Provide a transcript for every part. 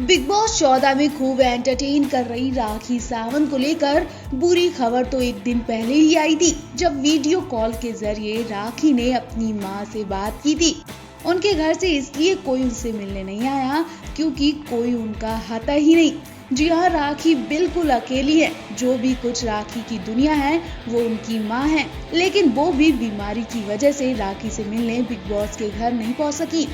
Big boss 14 में खूब entertain कर रही राखी सावंत को लेकर बुरी खबर तो एक दिन पहले ही आई थी, जब वीडियो कॉल के जरिए राखी ने अपनी मां से बात की थी। उनके घर से इसलिए कोई उनसे मिलने नहीं आया क्योंकि कोई उनका हता ही नहीं। जी हाँ, राखी बिल्कुल अकेली है। जो भी कुछ राखी की दुनिया है वो उनकी माँ है, लेकिन वो भी बीमारी की वजह से राखी से मिलने बिग बॉस के घर नहीं पहुँच सकी।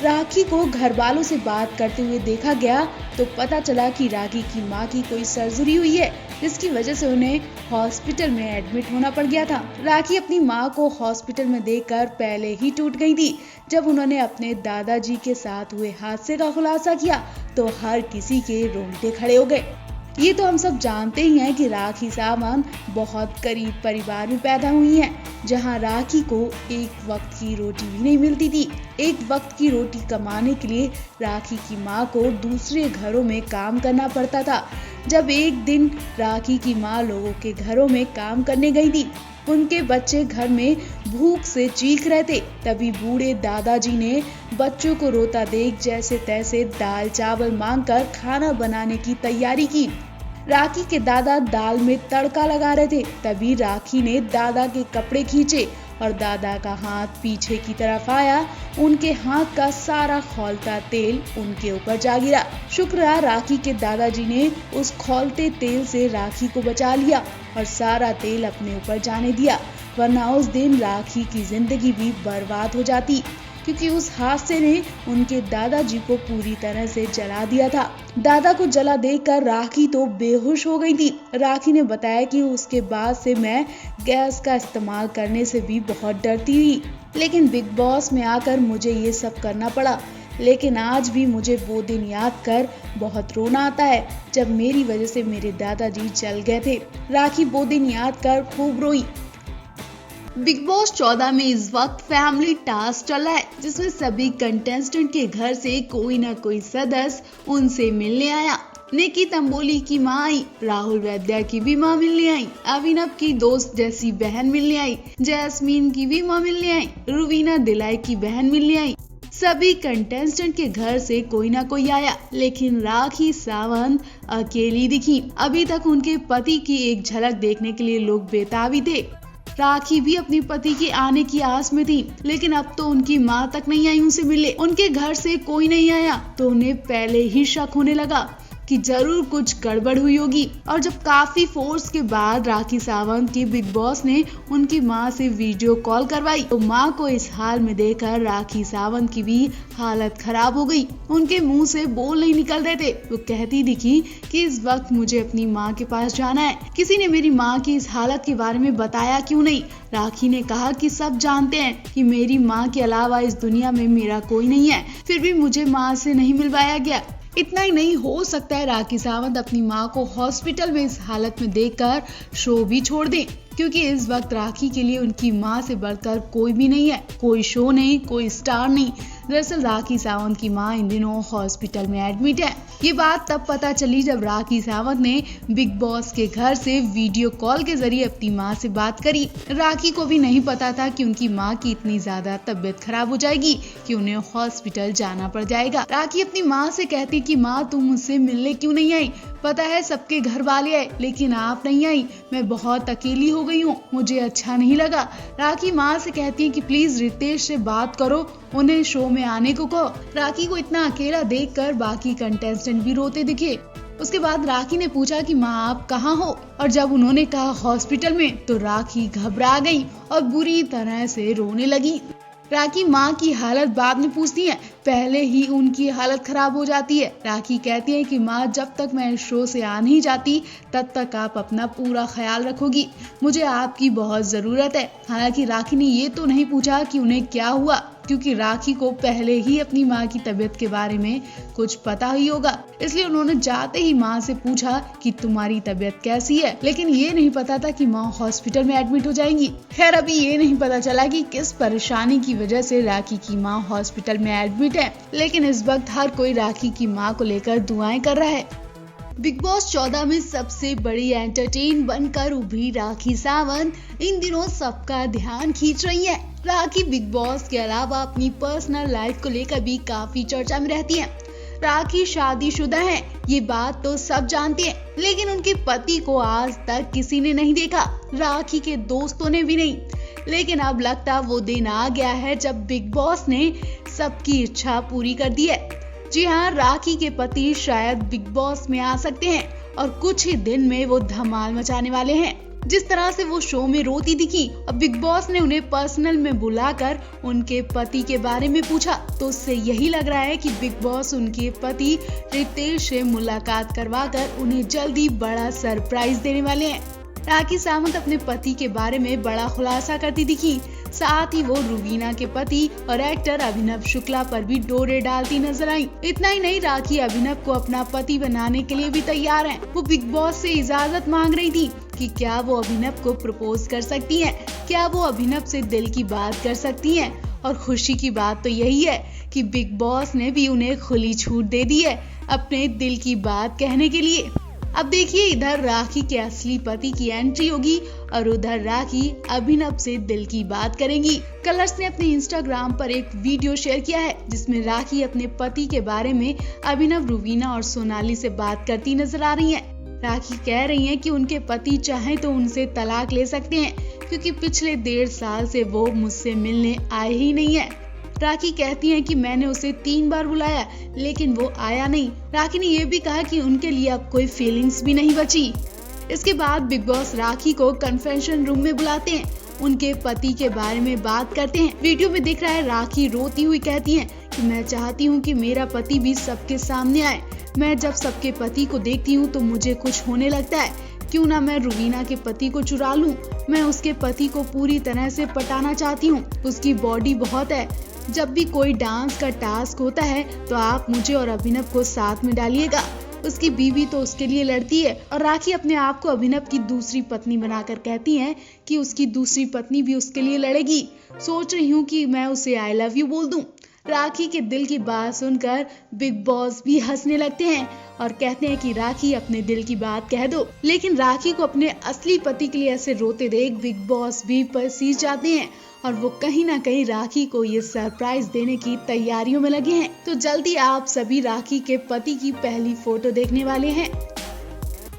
राखी को घर वालों से बात करते हुए देखा गया तो पता चला कि राखी की मां की कोई सर्जरी हुई है, जिसकी वजह से उन्हें हॉस्पिटल में एडमिट होना पड़ गया था। राखी अपनी मां को हॉस्पिटल में देखकर पहले ही टूट गई थी। जब उन्होंने अपने दादाजी के साथ हुए हादसे का खुलासा किया तो हर किसी के रोंगटे खड़े हो गए। ये तो हम सब जानते ही हैं कि राखी सावंत बहुत गरीब परिवार में पैदा हुई हैं, जहां राखी को एक वक्त की रोटी भी नहीं मिलती थी। एक वक्त की रोटी कमाने के लिए राखी की मां को दूसरे घरों में काम करना पड़ता था। जब एक दिन राखी की मां लोगों के घरों में काम करने गई थी, उनके बच्चे घर में भूख से चीख रहे थे, तभी बूढ़े दादाजी ने बच्चों को रोता देख जैसे तैसे दाल चावल मांगकर खाना बनाने की तैयारी की। राखी के दादा दाल में तड़का लगा रहे थे, तभी राखी ने दादा के कपड़े खींचे और दादा का हाथ पीछे की तरफ आया। उनके हाथ का सारा खौलता तेल उनके ऊपर जा गिरा। शुक्र है राखी के दादाजी ने उस खौलते तेल से राखी को बचा लिया और सारा तेल अपने ऊपर जाने दिया, वरना उस दिन राखी की जिंदगी भी बर्बाद हो जाती, क्योंकि उस हादसे ने उनके दादाजी को पूरी तरह से जला दिया था। दादा को जला देखकर राखी तो बेहोश हो गई थी। राखी ने बताया कि उसके बाद से मैं गैस का इस्तेमाल करने से भी बहुत डरती थी, लेकिन बिग बॉस में आकर मुझे ये सब करना पड़ा। लेकिन आज भी मुझे वो दिन याद कर बहुत रोना आता है जब मेरी वजह से मेरे दादाजी जल गए थे। राखी वो दिन याद कर खूब रोई। बिग बॉस 14 में इस वक्त फैमिली टास्क चल रहा है, जिसमें सभी कंटेस्टेंट के घर से कोई ना कोई सदस्य उनसे मिलने आया। निकी तंबोली की मां आई, राहुल वैद्या की भी मां मिलने आई, अभिनव की दोस्त जैसी बहन मिलने आई, जैस्मीन की भी मां मिलने आई, रुवीना दिलाई की बहन मिलने आई। सभी कंटेस्टेंट के घर से कोई ना कोई आया, लेकिन राखी सावंत अकेली दिखी। अभी तक उनके पति की एक झलक देखने के लिए लोग बेताब ही थे। राखी भी अपने पति के आने की आस में थी, लेकिन अब तो उनकी मां तक नहीं आई उनसे मिले। उनके घर से कोई नहीं आया तो उन्हें पहले ही शक होने लगा कि जरूर कुछ गड़बड़ हुई होगी। और जब काफी फोर्स के बाद राखी सावंत की बिग बॉस ने उनकी मां से वीडियो कॉल करवाई तो मां को इस हाल में देखकर राखी सावंत की भी हालत खराब हो गई। उनके मुंह से बोल नहीं निकल रहे थे। वो कहती दिखी कि इस वक्त मुझे अपनी मां के पास जाना है। किसी ने मेरी मां की इस हालत के बारे में बताया क्यों नहीं? राखी ने कहा कि सब जानते हैं कि मेरी मां के अलावा इस दुनिया में मेरा कोई नहीं है, फिर भी मुझे मां से नहीं मिलवाया गया। इतना ही नहीं, हो सकता है राखी सावंत अपनी मां को हॉस्पिटल में इस हालत में देखकर शो भी छोड़ दें, क्योंकि इस वक्त राखी के लिए उनकी मां से बढ़कर कोई भी नहीं है। कोई शो नहीं, कोई स्टार नहीं। दरअसल राखी सावंत की मां इन दिनों हॉस्पिटल में एडमिट है। ये बात तब पता चली जब राखी सावंत ने बिग बॉस के घर से वीडियो कॉल के जरिए अपनी मां से बात करी। राखी को भी नहीं पता था कि उनकी मां की इतनी ज्यादा तबीयत खराब हो जाएगी कि उन्हें हॉस्पिटल जाना पड़ जाएगा। राखी अपनी मां से कहती कि मां तुम मुझसे मिलने क्यों नहीं आई? पता है सबके घर वाले आए, लेकिन आप नहीं आई। मैं बहुत अकेली हो गई हूँ, मुझे अच्छा नहीं लगा। राखी माँ से कहती है कि प्लीज रितेश से बात करो, उन्हें शो में आने को कहो। राखी को इतना अकेला देखकर बाकी कंटेस्टेंट भी रोते दिखे। उसके बाद राखी ने पूछा कि माँ आप कहाँ हो, और जब उन्होंने कहा हॉस्पिटल में तो राखी घबरा गई और बुरी तरह से रोने लगी। राखी माँ की हालत बाद में पूछती है, पहले ही उनकी हालत खराब हो जाती है। राखी कहती है कि माँ जब तक मैं शो से आ नहीं जाती तब तक आप अपना पूरा ख्याल रखोगी, मुझे आपकी बहुत जरूरत है। हालांकि राखी ने ये तो नहीं पूछा कि उन्हें क्या हुआ, क्योंकि राखी को पहले ही अपनी माँ की तबीयत के बारे में कुछ पता ही होगा, इसलिए उन्होंने जाते ही माँ से पूछा कि तुम्हारी तबीयत कैसी है। लेकिन ये नहीं पता था कि माँ हॉस्पिटल में एडमिट हो जाएंगी। खैर अभी ये नहीं पता चला कि किस परेशानी की वजह से राखी की माँ हॉस्पिटल में एडमिट है, लेकिन इस वक्त हर कोई राखी की माँ को लेकर दुआएं कर रहा है। बिग बॉस 14 में सबसे बड़ी एंटरटेन बनकर उभरी राखी सावंत इन दिनों सबका ध्यान खींच रही है। राखी बिग बॉस के अलावा अपनी पर्सनल लाइफ को लेकर भी काफी चर्चा में रहती है। राखी शादीशुदा हैं, ये बात तो सब जानते हैं, लेकिन उनके पति को आज तक किसी ने नहीं देखा, राखी के दोस्तों ने भी नहीं। लेकिन अब लगता वो दिन आ गया है जब बिग बॉस ने सबकी इच्छा पूरी कर दी है। जी हाँ, राखी के पति शायद बिग बॉस में आ सकते हैं और कुछ ही दिन में वो धमाल मचाने वाले हैं। जिस तरह से वो शो में रोती दिखी, अब बिग बॉस ने उन्हें पर्सनल में बुलाकर उनके पति के बारे में पूछा, तो उससे यही लग रहा है कि बिग बॉस उनके पति रितेश से मुलाकात करवाकर उन्हें जल्दी बड़ा सरप्राइज देने वाले हैं। राखी सावंत अपने पति के बारे में बड़ा खुलासा करती दिखी, साथ ही वो रुवीना के पति और एक्टर अभिनव शुक्ला पर भी डोरे डालती नजर आई। इतना ही नहीं, राखी अभिनव को अपना पति बनाने के लिए भी तैयार है। वो बिग बॉस से इजाजत मांग रही थी कि क्या वो अभिनव को प्रपोज कर सकती हैं, क्या वो अभिनव से दिल की बात कर सकती हैं। और खुशी की बात तो यही है कि बिग बॉस ने भी उन्हें खुली छूट दे दी है अपने दिल की बात कहने के लिए। अब देखिए, इधर राखी के असली पति की एंट्री होगी और उधर राखी अभिनव से दिल की बात करेंगी। कलर्स ने अपने इंस्टाग्राम पर एक वीडियो शेयर किया है जिसमें राखी अपने पति के बारे में अभिनव, रुवीना और सोनाली से बात करती नजर आ रही हैं। राखी कह रही हैं कि उनके पति चाहे तो उनसे तलाक ले सकते हैं, क्योंकि पिछले 1.5 साल से वो मुझसे मिलने आए ही नहीं है। राखी कहती हैं कि मैंने उसे 3 बार बुलाया लेकिन वो आया नहीं। राखी ने ये भी कहा कि उनके लिए अब कोई फीलिंग्स भी नहीं बची। इसके बाद बिग बॉस राखी को कन्फेशन रूम में बुलाते हैं, उनके पति के बारे में बात करते हैं। वीडियो में दिख रहा है राखी रोती हुई कहती हैं कि मैं चाहती हूँ कि मेरा पति भी सबके सामने आए। मैं जब सबके पति को देखती हूँ तो मुझे कुछ होने लगता है। क्यों ना मैं रुवीना के पति को चुरा लूं। मैं उसके पति को पूरी तरह से पटाना चाहती हूँ। उसकी बॉडी बहुत है। जब भी कोई डांस का टास्क होता है तो आप मुझे और अभिनव को साथ में डालिएगा। उसकी बीवी तो उसके लिए लड़ती है। और राखी अपने आप को अभिनव की दूसरी पत्नी बनाकर कहती हैं कि उसकी दूसरी पत्नी भी उसके लिए लड़ेगी। सोच रही हूँ कि मैं उसे आई लव यू बोल दूं। राखी के दिल की बात सुनकर बिग बॉस भी हंसने लगते हैं और कहते हैं कि राखी अपने दिल की बात कह दो। लेकिन राखी को अपने असली पति के लिए ऐसे रोते देख बिग बॉस भी पसीज जाते हैं और वो कहीं ना कहीं राखी को ये सरप्राइज देने की तैयारियों में लगे हैं। तो जल्दी आप सभी राखी के पति की पहली फोटो देखने वाले हैं।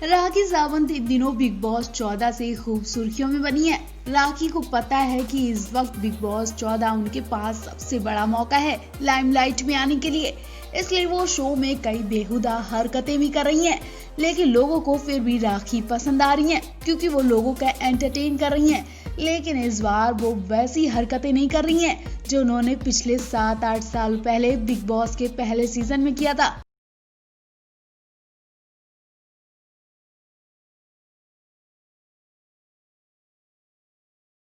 राखी सावंत इन दिनों बिग बॉस 14 से खूब सुर्खियों में बनी है। राखी को पता है कि इस वक्त बिग बॉस 14 उनके पास सबसे बड़ा मौका है लाइमलाइट में आने के लिए, इसलिए वो शो में कई बेहुदा हरकतें भी कर रही हैं। लेकिन लोगों को फिर भी राखी पसंद आ रही है क्योंकि वो लोगों का एंटरटेन कर रही हैं। लेकिन इस बार वो वैसी हरकतें नहीं कर रही हैं जो उन्होंने पिछले 7-8 साल पहले बिग बॉस के पहले सीजन में किया था।